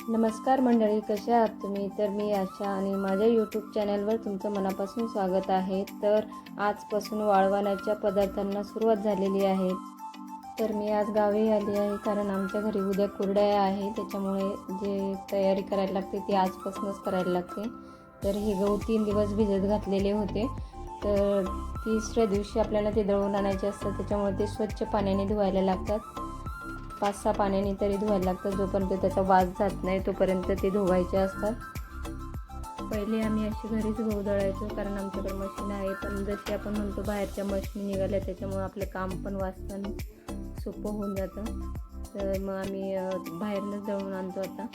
नमस्कार मंडळी, कसे आहात तुम्ही? तर मी आशा आणि माझ्या यूट्यूब चॅनलवर तुमचं मनापासून स्वागत आहे. तर आजपासून वाळवणाच्या पदार्थांना सुरुवात झालेली आहे. तर मी आज गावी आली आहे कारण आमच्या घरी उद्या कुरडया आहे. त्याच्यामुळे जे तयारी करायला लागते ती आजपासूनच करायला लागते. तर हे गहू 3 दिवस भिजत घातलेले होते. तर तिसऱ्या दिवशी आपल्याला ते दळून आणायचे असतात. त्याच्यामुळे ते स्वच्छ पाण्याने धुवायला लागतात. 5-6 पाण्याने तरी धुवायला लागतं. जोपर्यंत त्याचा वास जात नाही तोपर्यंत ते धुवायचे असतात. पहिले आम्ही अशी घरीच गहू दळायचो कारण आमच्याकडे मशीन आहे. पण जशी आपण म्हणतो बाहेरच्या मशीन निघाल्या त्याच्यामुळे आपलं काम पण वाचतं आणि सोपं होऊन जातं. तर मग आम्ही बाहेरनंच दळून आणतो आता.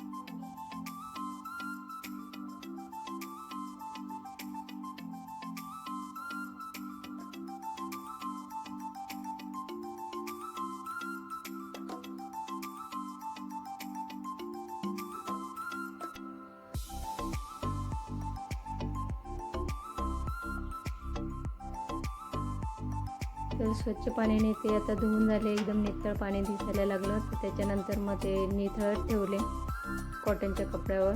तर स्वच्छ पाण्याने ते आता धुवून झाले, एकदम नितळ पाणी दिसायला लागलं. तर त्याच्यानंतर मग ते निथळत ठेवले कॉटनच्या कपड्यावर.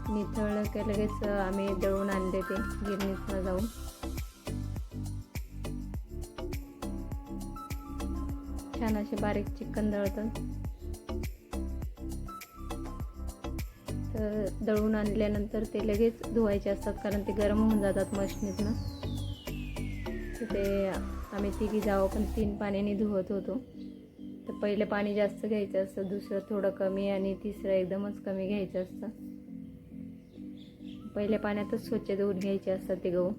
निथळलं की लगेच आम्ही दळून आणले ते गिरणीतनं जाऊन. छान असे बारीक चिकन दळतात. तर दळून आणल्यानंतर ते लगेच धुवायचे असतात कारण ते गरम होऊन जातात मशनीतनं. तर ते आम्ही तिघी जावं पण 3 पाण्याने धुवत होतो. तर पहिलं पाणी जास्त घ्यायचं असतं, दुसरं थोडं कमी आणि तिसरं एकदमच कमी घ्यायचं असतं. पहिल्या पाण्यातच स्वच्छ धुवून घ्यायचे असतात ते गहू.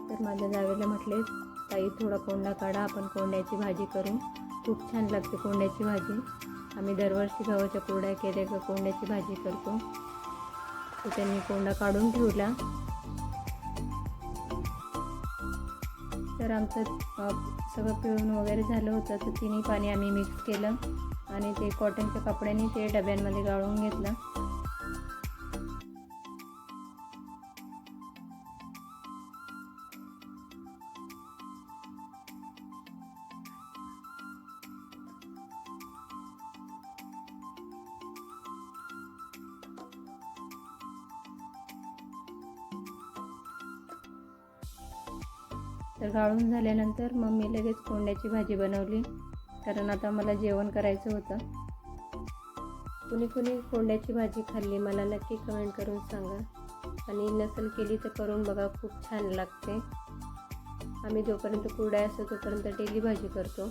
तर माझ्या जावेला म्हटले, ताई थोडा कोंडा काढा, आपण कोंड्याची भाजी करू. खूप छान लागते कोंड्याची भाजी. आम्ही दरवर्षी गव्हाच्या कुरड्या केल्या का कोंड्याची भाजी करतो. तर त्यांनी कोंडा काढून ठेवला. तर आमचं सगळं पिळून वगैरे झालं होतं. तर तिन्ही पाणी आम्ही मिक्स केलं आणि ते कॉटनच्या कपड्याने ते डब्यांमध्ये गाळून घेतलं. तर गाळून झाल्यानंतर मग मी लगेच कोंड्याची भाजी बनवली कारण आता मला जेवण करायचं होतं. कुणी कुणी कोंड्याची भाजी खाल्ली मला नक्की कमेंट करून सांगा आणि नसेल केली तर करून बघा, खूप छान लागते. आम्ही जोपर्यंत कुरड्या असतो तोपर्यंत डेली भाजी करतो.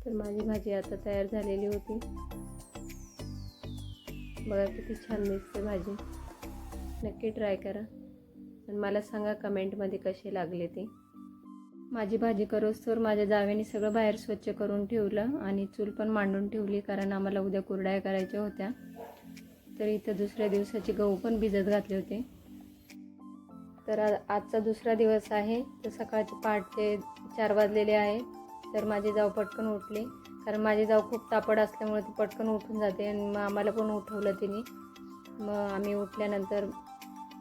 तर माझी भाजी आता तयार झालेली होती. बघा किती छान दिसते भाजी. नक्की ट्राय करा आणि मला सांगा कमेंटमध्ये कसे लागले ते. माझी भाजी करोस्तोवर माझ्या जावेने सगळं बाहेर स्वच्छ करून ठेवलं आणि चूल पण मांडून ठेवली कारण आम्हाला उद्या कुरड्या करायच्या होत्या. तर इथं दुसऱ्या दिवसाचे गहू पण भिजत घातले होते. तर आजचा दुसरा दिवस आहे. तर सकाळचे पहाटे 4 वाजलेले आहे. तर माझी जाव पटकन उठली कारण माझी जाव खूप तापड असल्यामुळे ती पटकन उठून जाते आणि मग आम्हाला पण उठवलं तिने. मग आम्ही उठल्यानंतर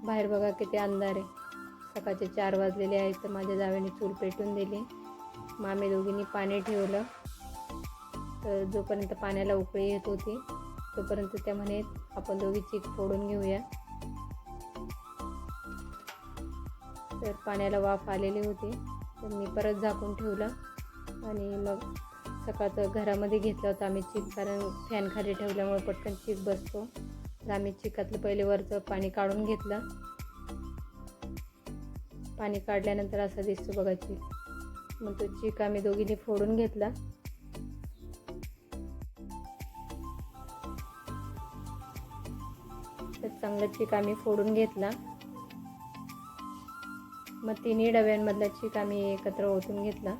बाहेर बघा किती अंधार आहे. सकाळचे 4 वाजलेले आहेत. तर माझ्या जावेने चूल पेटून दिली. मग आम्ही दोघींनी पाणी ठेवलं. तर जोपर्यंत पाण्याला उकळी येत होती तोपर्यंत त्या म्हणे आपण दोघी चीक फोडून घेऊया. तर पाण्याला वाफ आलेली होती. तर मी परत झाकून ठेवलं आणि मग सकाळचं घरामध्ये घेतलं होतं आम्ही चीक कारण फॅन खाली ठेवल्यामुळे पटकन चीक बसतो. तर आम्ही चिकातलं पहिले वरचं पाणी काढून घेतलं. पाणी काढल्यानंतर असा दिसतो बघा चीक. मग तो चीक आम्ही दोघींनी फोडून घेतला. तर चांगला चीक आम्ही फोडून घेतला. मग तिन्ही डब्यांमधला चीक आम्ही एकत्र ओतून घेतला.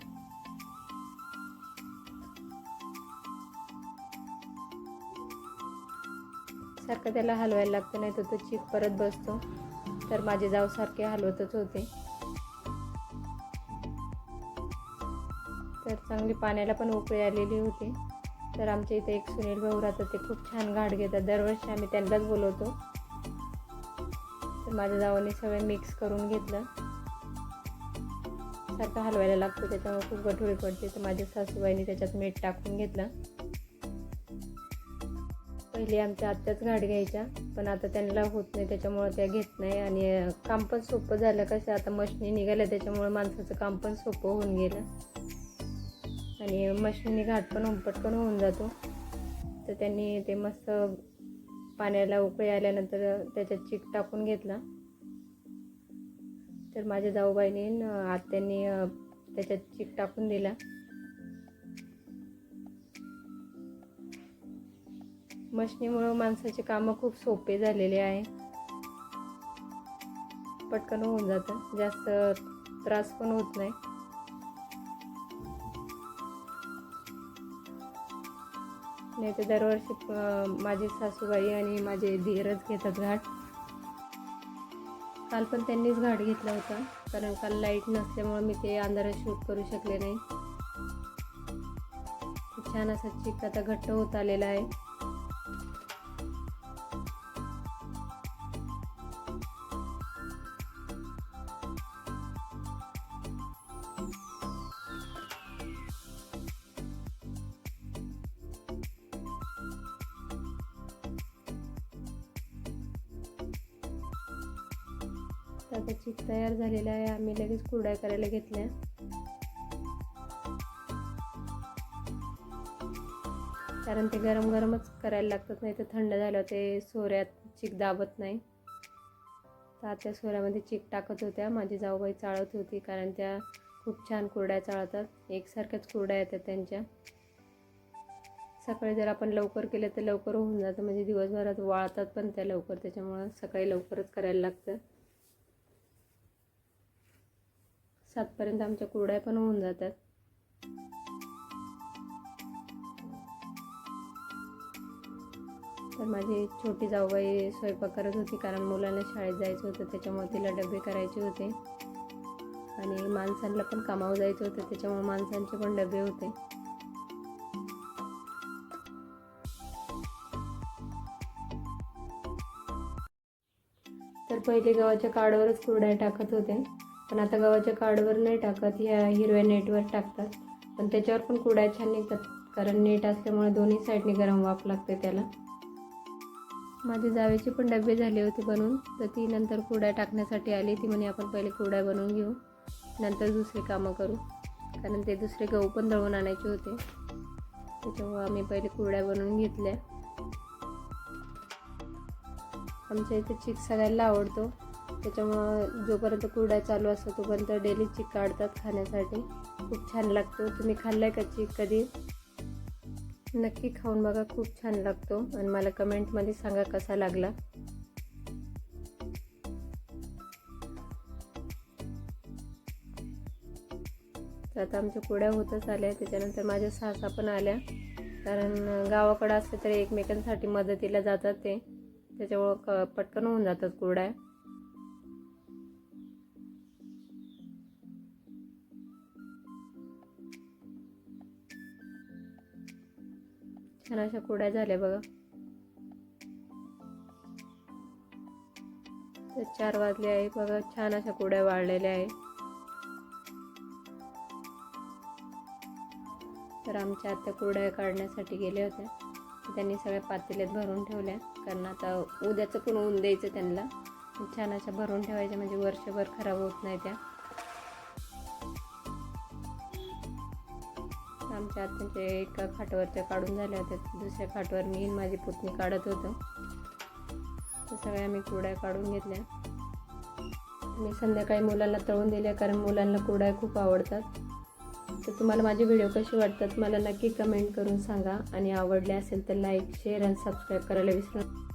सारखं त्याला हलवायला लागतं नाही तर तो चीक परत बसतो. तर माझे जाऊ सारखे हलवतच होते. तर चांगली पाण्याला पण उकळी आलेली होती. तर आमच्या इथे एक सुनील भाऊ राहतात, ते खूप छान घाट घेतात. दरवर्षी आम्ही त्यांनाच बोलवतो. तर माझ्या जावाने सगळं मिक्स करून घेतलं. सारखं हलवायला लागतं, त्याच्यामुळे खूप गठुळी पडते. तर माझ्या सासूबाईंनी त्याच्यात मीठ टाकून घेतलं. पहिले आमच्या आत्याच घाट घ्यायच्या, पण आता त्यांना होत नाही, त्याच्यामुळे त्या घेत नाही. आणि काम पण सोपं झालं. कसं आता मशनी निघाल्या, त्याच्यामुळे माणसाचं काम पण सोपं होऊन गेलं आणि मशनीने घाट पण पटकन होऊन जातो. तर त्यांनी ते मस्त पाण्याला उकळी आल्यानंतर त्याच्यात चीक टाकून घेतला. तर माझ्या जाऊबाईने आत्यांनी त्याच्यात चीक टाकून दिला. मशनीमुळे माणसाचे कामं खूप सोपे झालेले आहे. पटकन होऊन जातं, जास्त त्रास पण होत नाही. नाही तर दरवर्षी माझी सासूबाई आणि माझे धीरच घेतात घाट. काल पण त्यांनीच घाट घेतला होता, कारण काल लाईट नसल्यामुळे मी ते अंधारात शूट करू शकले नाही. छान असा चिक आता घट्ट होत आलेला आहे. आता चिक तयार झालेला आहे. आम्ही लगेच कुरड्या करायला घेतल्या. कारण ते गरम गरमच करायला लागतात, नाही तर थंड झालं ते सोऱ्यात चिक दाबत नाही. तर त्या सोऱ्यामध्ये चिक टाकत होत्या. माझी जाऊबाई चाळत होती, कारण त्या खूप छान कुरड्या चाळतात. एकसारख्याच कुरड्या येतात त्यांच्या. सकाळी जर आपण लवकर केलं तर लवकर होऊन जातं, म्हणजे दिवसभरात वाळतात पण त्या लवकर, त्याच्यामुळं सकाळी लवकरच करायला लागतं. 7 पर्यंत आमच्या कुरड्या पण होऊन जातात. तर माझी छोटी जाऊबाई स्वयंपाक करत होती, कारण मुलांना शाळेत जायचं होतं, त्याच्यामुळे तिला डबे करायचे होते. आणि माणसांना पण कामावर जायचं होतं, त्याच्यामुळे माणसांचे पण डबे होते. तर पहिले गव्हाच्या काडवरच कुरड्या टाकत होते, पण आता गव्हाच्या काडवर नाही टाकत, ह्या हिरव्या नेटवर टाकतात. पण त्याच्यावर पण कुरड्या छान निघतात, कारण नेट असल्यामुळे दोन्ही साईडने गरम वाफ लागते त्याला. माझ्या जावेचे पण डबे झाले होते बनवून, तर ती नंतर कुरड्या टाकण्यासाठी आली. ती म्हणे आपण पहिले कुरड्या बनवून घेऊ, नंतर दुसरे कामं करू, कारण ते दुसरे गहू पण दळून आणायचे होते. त्याच्यामुळे आम्ही पहिले कुरड्या बनवून घेतल्या. आमच्या इथे चिक सगळ्यांना आवडतो, त्याच्यामुळं जोपर्यंत कुरड्या चालू असतो तोपर्यंत डेली चिक काढतात खाण्यासाठी. खूप छान लागतो. तुम्ही खाल्लाय का चिक कधी? नक्की खाऊन बघा, खूप छान लागतो आणि मला कमेंटमध्ये सांगा कसा लागला. तर आता आमच्या कुरड्या होतच आल्या. त्याच्यानंतर माझ्या सासा पण आल्या, कारण गावाकडं असले तरी एकमेकांसाठी मदतीला जातात ते, त्याच्यामुळं पटकन होऊन जातात कुरड्या. छान अशा कुरड्या झाल्या बघा. तर 4 वाजले आहे बघा, छान अशा कुरड्या वाळलेल्या आहे. तर आमच्या आत्या कुरड्या काढण्यासाठी गेल्या होत्या, त्यांनी सगळ्या पातेल्यात भरून ठेवल्या, कारण आता उद्याचं पण ऊन द्यायचं त्यांना. छान अशा भरून ठेवायच्या, म्हणजे वर्षभर खराब होत नाही त्या. आमच्या आत्यांच्या एका खाटावरच्या काढून झाल्या होत्या, दुसऱ्या खाटावर मी आणि माझी पुतणी काढत होतो. तर सगळ्या आम्ही कुरड्या काढून घेतल्या. मी संध्याकाळी मुलांना तळून दिल्या, कारण मुलांना कुरड्या खूप आवडतात. तर तुम्हाला माझे व्हिडिओ कसे वाटतात मला नक्की कमेंट करून सांगा, आणि आवडले असेल तर लाईक, शेअर आणि सबस्क्राईब करायला विसरू नका.